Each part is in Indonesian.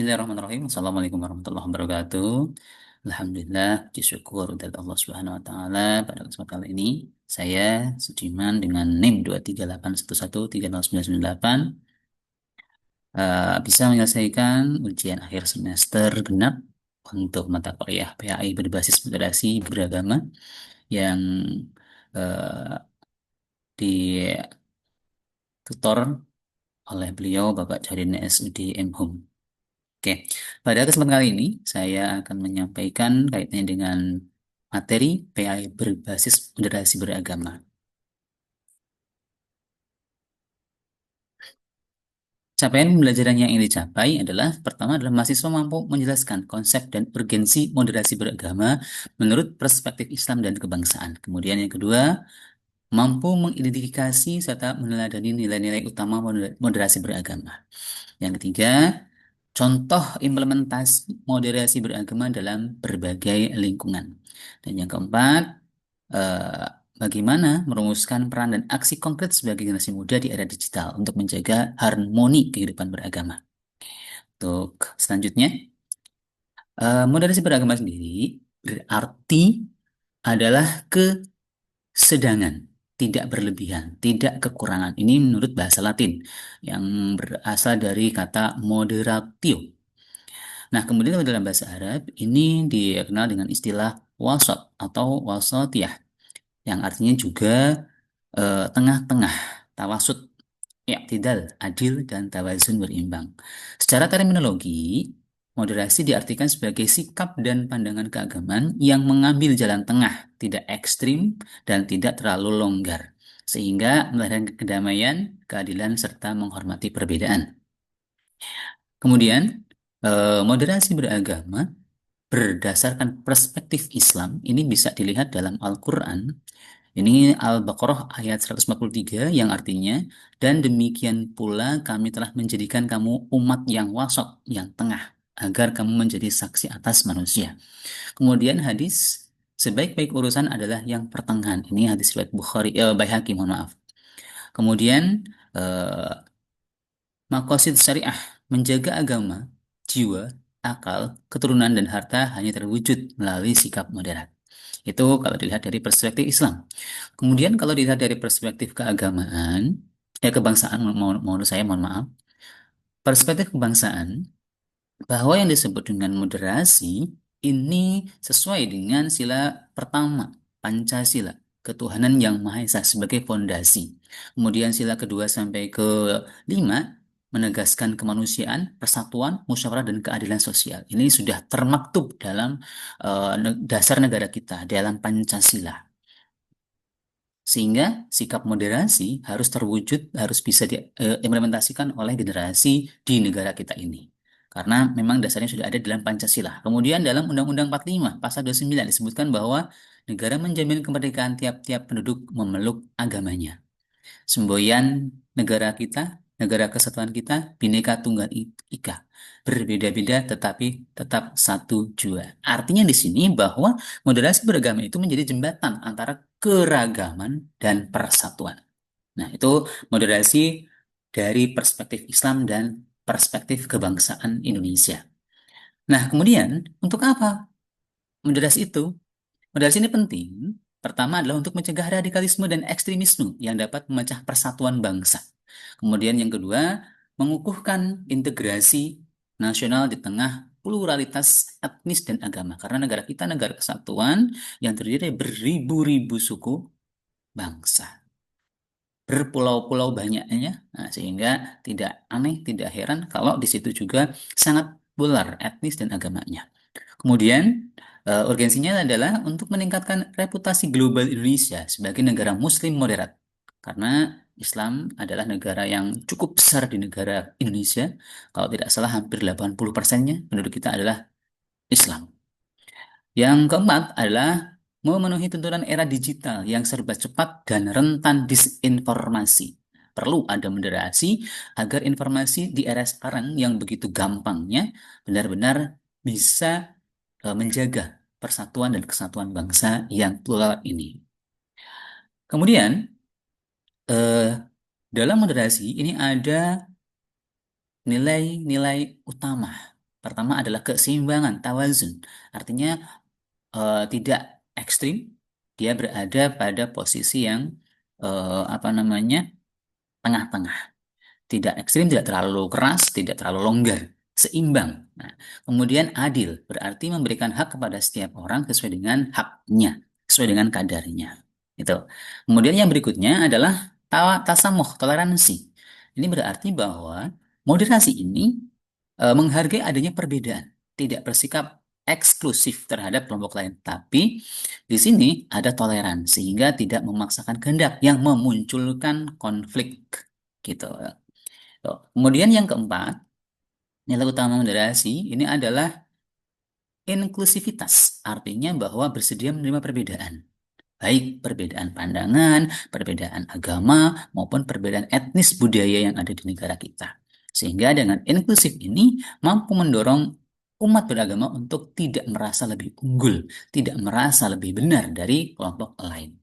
Bismillahirrahmanirrahim. Assalamualaikum warahmatullahi wabarakatuh. Alhamdulillah, puji syukur dari Allah Subhanahu wa taala. Pada kesempatan kali ini saya Sudiman dengan NIM 23811309988 bisa menyelesaikan ujian akhir semester genap untuk mata kuliah PAI berbasis moderasi beragama yang eh, ditutor oleh beliau Bapak Jardine SUD M Hum. Oke, pada kesempatan kali ini saya akan menyampaikan kaitannya dengan materi PAI berbasis moderasi beragama. Capaian pembelajaran yang ingin dicapai adalah pertama adalah mahasiswa mampu menjelaskan konsep dan urgensi moderasi beragama menurut perspektif Islam dan kebangsaan. Kemudian yang kedua, mampu mengidentifikasi serta meneladani nilai-nilai utama moderasi beragama. Yang ketiga, contoh implementasi moderasi beragama dalam berbagai lingkungan. Dan yang keempat, eh, bagaimana merumuskan peran dan aksi konkret sebagai generasi muda di era digital untuk menjaga harmoni kehidupan beragama. Untuk selanjutnya, moderasi beragama sendiri berarti adalah kesedangan, tidak berlebihan, tidak kekurangan. Ini menurut bahasa Latin yang berasal dari kata moderatio. Nah, kemudian kalau dalam bahasa Arab ini dikenal dengan istilah wasat atau wasatiyah yang artinya juga tengah-tengah, tawasud, i'tidal, adil dan tawazun berimbang. Secara terminologi, moderasi diartikan sebagai sikap dan pandangan keagamaan yang mengambil jalan tengah, tidak ekstrim dan tidak terlalu longgar, sehingga melahirkan kedamaian, keadilan serta menghormati perbedaan. Kemudian, moderasi beragama berdasarkan perspektif Islam ini bisa dilihat dalam Al-Quran. Ini Al-Baqarah ayat 143 yang artinya, dan demikian pula kami telah menjadikan kamu umat yang wasat, yang tengah, agar kamu menjadi saksi atas manusia. Kemudian hadis, sebaik-baik urusan adalah yang pertengahan. Ini hadis riwayat Baihaqi, mohon maaf. Kemudian eh, maqasid syariah, menjaga agama, jiwa, akal, keturunan, dan harta hanya terwujud melalui sikap moderat. Itu kalau dilihat dari perspektif Islam. Kemudian kalau dilihat dari perspektif keagamaan, kebangsaan, mohon saya mohon maaf, perspektif kebangsaan, bahwa yang disebut dengan moderasi ini sesuai dengan sila pertama, Pancasila, ketuhanan yang Maha Esa sebagai fondasi. Kemudian sila kedua sampai ke lima menegaskan kemanusiaan, persatuan, musyawarah dan keadilan sosial. Ini sudah termaktub dalam dasar negara kita, dalam Pancasila. Sehingga sikap moderasi harus terwujud, harus bisa diimplementasikan oleh generasi di negara kita ini. Karena memang dasarnya sudah ada dalam Pancasila. Kemudian dalam Undang-Undang 45, Pasal 29 disebutkan bahwa negara menjamin kemerdekaan tiap-tiap penduduk memeluk agamanya. Semboyan negara kita, negara kesatuan kita, Bhinneka Tunggal Ika. Berbeda-beda tetapi tetap satu jua. Artinya di sini bahwa moderasi beragama itu menjadi jembatan antara keragaman dan persatuan. Nah, itu moderasi dari perspektif Islam dan perspektif kebangsaan Indonesia. Nah, kemudian untuk apa moderasi itu? Moderasi ini penting. Pertama adalah untuk mencegah radikalisme dan ekstremisme yang dapat memecah persatuan bangsa. Kemudian yang kedua, mengukuhkan integrasi nasional di tengah pluralitas etnis dan agama. Karena negara kita negara kesatuan yang terdiri dari beribu-ribu suku bangsa. Berpulau-pulau banyaknya, nah, sehingga tidak aneh, tidak heran kalau di situ juga sangat plural etnis dan agamanya. Kemudian, urgensinya adalah untuk meningkatkan reputasi global Indonesia sebagai negara Muslim moderat. Karena Islam adalah negara yang cukup besar di negara Indonesia. Kalau tidak salah hampir 80%-nya penduduk kita adalah Islam. Yang keempat adalah memenuhi tuntunan era digital yang serba cepat dan rentan disinformasi. Perlu ada moderasi agar informasi di era sekarang yang begitu gampangnya benar-benar bisa menjaga persatuan dan kesatuan bangsa yang plural ini. Kemudian, eh, dalam moderasi ini ada nilai-nilai utama. pertama adalah keseimbangan, tawazun. Artinya tidak ekstrim, dia berada pada posisi yang apa namanya tengah-tengah, tidak ekstrim, tidak terlalu keras, tidak terlalu longgar, seimbang. Nah, kemudian adil berarti memberikan hak kepada setiap orang sesuai dengan haknya, sesuai dengan kadarnya. Itu. Kemudian yang berikutnya adalah tasamuh, toleransi. Ini berarti bahwa moderasi ini menghargai adanya perbedaan, tidak bersikap eksklusif terhadap kelompok lain, tapi di sini ada toleransi sehingga tidak memaksakan kehendak yang memunculkan konflik gitu. Tuh. Kemudian yang keempat, nilai utama moderasi ini adalah inklusivitas, artinya bahwa bersedia menerima perbedaan, baik perbedaan pandangan, perbedaan agama, maupun perbedaan etnis budaya yang ada di negara kita. Sehingga dengan inklusif ini mampu mendorong umat beragama untuk tidak merasa lebih unggul, tidak merasa lebih benar dari kelompok lain.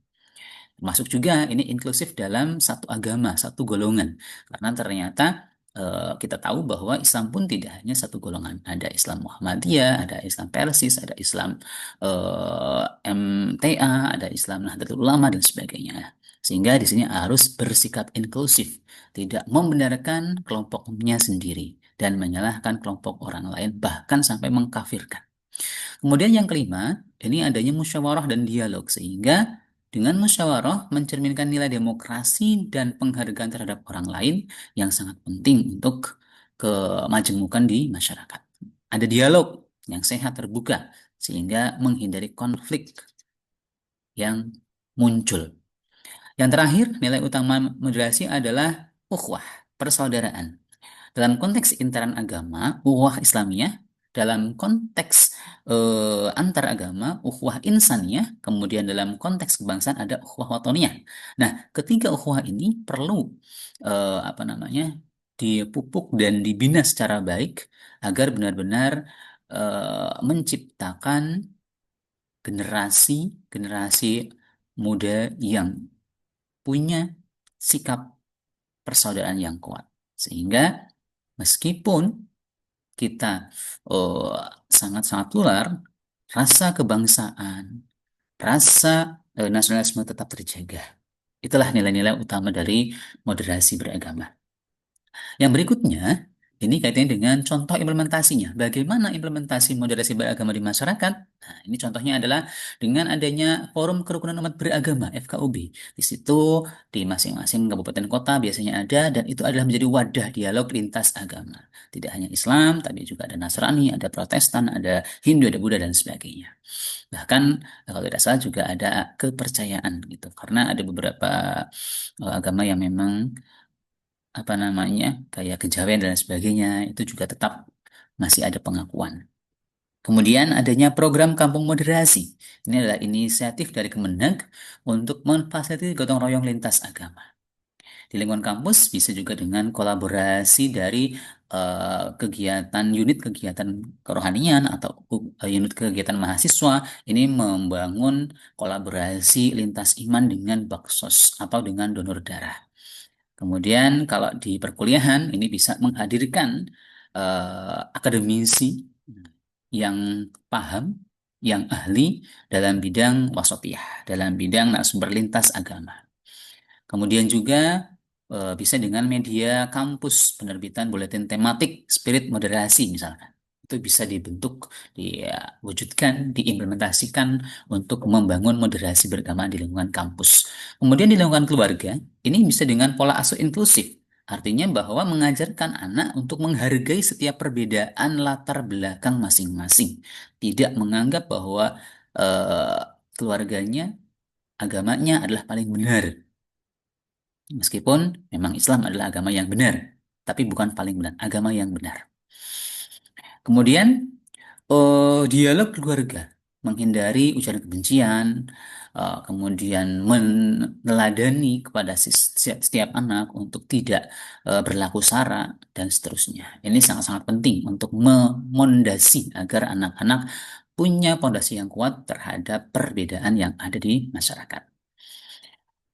Masuk juga ini inklusif dalam satu agama, satu golongan. Karena ternyata kita tahu bahwa Islam pun tidak hanya satu golongan. Ada Islam Muhammadiyah, ada Islam Persis, ada Islam MTA, ada Islam Nahdlatul Ulama dan sebagainya. Sehingga di sini harus bersikap inklusif, tidak membenarkan kelompoknya sendiri dan menyalahkan kelompok orang lain, bahkan sampai mengkafirkan. Kemudian yang kelima, ini adanya musyawarah dan dialog, sehingga dengan musyawarah mencerminkan nilai demokrasi dan penghargaan terhadap orang lain yang sangat penting untuk kemajemukan di masyarakat. Ada dialog yang sehat terbuka, sehingga menghindari konflik yang muncul. Yang terakhir, nilai utama moderasi adalah ukhuwah, persaudaraan. Dalam konteks intern agama, ukhuwah Islamiyah, dalam konteks antar agama, ukhuwah insaniyah, kemudian dalam konteks kebangsaan ada ukhuwah watoniyah. Nah, ketiga ukhuwah ini perlu apa namanya dipupuk dan dibina secara baik agar benar-benar menciptakan generasi-generasi muda yang punya sikap persaudaraan yang kuat. Sehingga meskipun kita eh, sangat-sangat plural, rasa kebangsaan, rasa nasionalisme tetap terjaga. Itulah nilai-nilai utama dari moderasi beragama. Yang berikutnya, ini kaitannya dengan contoh implementasinya. Bagaimana implementasi moderasi beragama di masyarakat? Nah, ini contohnya adalah dengan adanya Forum Kerukunan Umat Beragama, FKUB. Di situ, di masing-masing kabupaten kota biasanya ada, dan itu adalah menjadi wadah dialog lintas agama. Tidak hanya Islam, tapi juga ada Nasrani, ada Protestan, ada Hindu, ada Buddha, dan sebagainya. Bahkan, kalau tidak salah juga ada kepercayaan gitu. Karena ada beberapa agama yang memang apa namanya kayak kejawen dan sebagainya itu juga tetap masih ada pengakuan. Kemudian adanya program Kampung Moderasi. Ini adalah inisiatif dari Kemenag untuk memfasilitasi gotong royong lintas agama. Di lingkungan kampus bisa juga dengan kolaborasi dari kegiatan unit kegiatan kerohanian atau unit kegiatan mahasiswa ini membangun kolaborasi lintas iman dengan baksos atau dengan donor darah. Kemudian kalau di perkuliahan ini bisa menghadirkan akademisi yang paham, yang ahli dalam bidang wasatiyah, dalam bidang narasumber lintas agama. Kemudian juga bisa dengan media kampus, penerbitan buletin tematik, spirit moderasi misalkan. Itu bisa dibentuk, diwujudkan, diimplementasikan untuk membangun moderasi beragama di lingkungan kampus. Kemudian di lingkungan keluarga, ini bisa dengan pola asuh inklusif. Artinya bahwa mengajarkan anak untuk menghargai setiap perbedaan latar belakang masing-masing. Tidak menganggap bahwa eh, keluarganya, agamanya adalah paling benar. Meskipun memang Islam adalah agama yang benar, tapi bukan paling benar, agama yang benar. Kemudian dialog keluarga, menghindari ujaran kebencian, kemudian meneladani kepada setiap anak untuk tidak berlaku sara dan seterusnya. Ini sangat-sangat penting untuk memondasi agar anak-anak punya pondasi yang kuat terhadap perbedaan yang ada di masyarakat.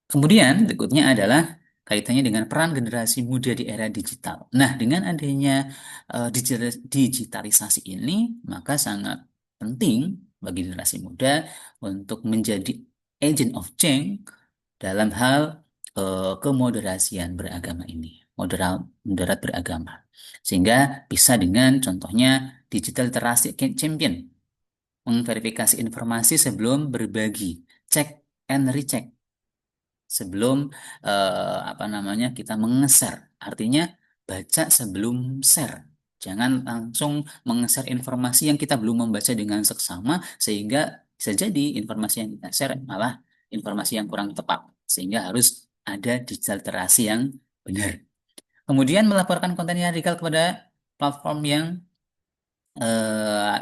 Kemudian berikutnya adalah kaitannya dengan peran generasi muda di era digital. Nah, dengan adanya digitalisasi ini, maka sangat penting bagi generasi muda untuk menjadi agent of change dalam hal kemoderasian beragama ini, moderat beragama. Sehingga bisa dengan contohnya digital literasi champion, memverifikasi informasi sebelum berbagi, check and recheck sebelum apa namanya kita mengeser. Artinya baca sebelum share. Jangan langsung mengeser informasi yang kita belum membaca dengan seksama sehingga bisa jadi informasi yang kita share malah informasi yang kurang tepat. Sehingga harus ada digital literasi yang benar. Kemudian melaporkan konten yang radikal kepada platform yang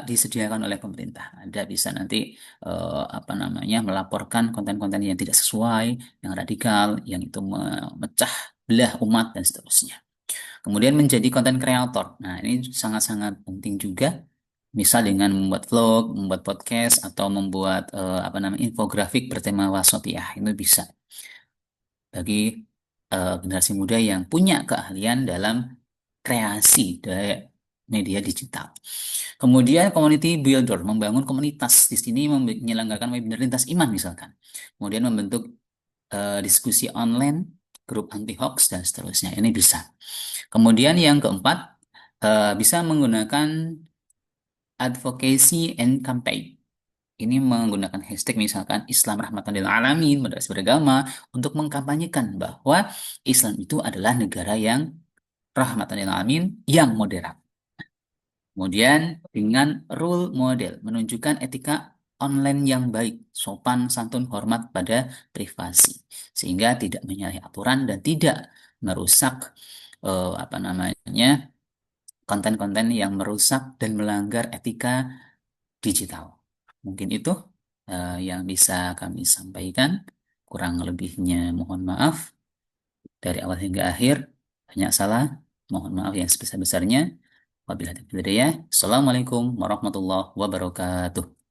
disediakan oleh pemerintah. Anda bisa nanti apa namanya melaporkan konten-konten yang tidak sesuai, yang radikal, yang itu memecah belah umat dan seterusnya. Kemudian menjadi konten kreator. Nah, ini sangat-sangat penting juga. Misal dengan membuat vlog, membuat podcast, atau membuat apa namanya infografik bertema wasotiah, itu bisa bagi generasi muda yang punya keahlian dalam kreasi dari media digital. Kemudian community builder, membangun komunitas. Di sini menyelenggarakan webinar lintas iman misalkan. Kemudian membentuk diskusi online, grup anti hoax dan seterusnya. Ini bisa. Kemudian yang keempat, bisa menggunakan advocacy and campaign. Ini menggunakan hashtag misalkan Islam Rahmatan lil Alamin, moderasi beragama, untuk mengkampanyekan bahwa Islam itu adalah negara yang rahmatan lil alamin yang moderat. Kemudian dengan role model, menunjukkan etika online yang baik, sopan, santun, hormat pada privasi, sehingga tidak menyalahi aturan dan tidak merusak apa namanya konten-konten yang merusak dan melanggar etika digital. Mungkin itu yang bisa kami sampaikan. Kurang lebihnya mohon maaf dari awal hingga akhir. Banyak salah, mohon maaf yang sebesar-besarnya. Wabillahi taufiq wal hidayah. Assalamualaikum warahmatullahi wabarakatuh.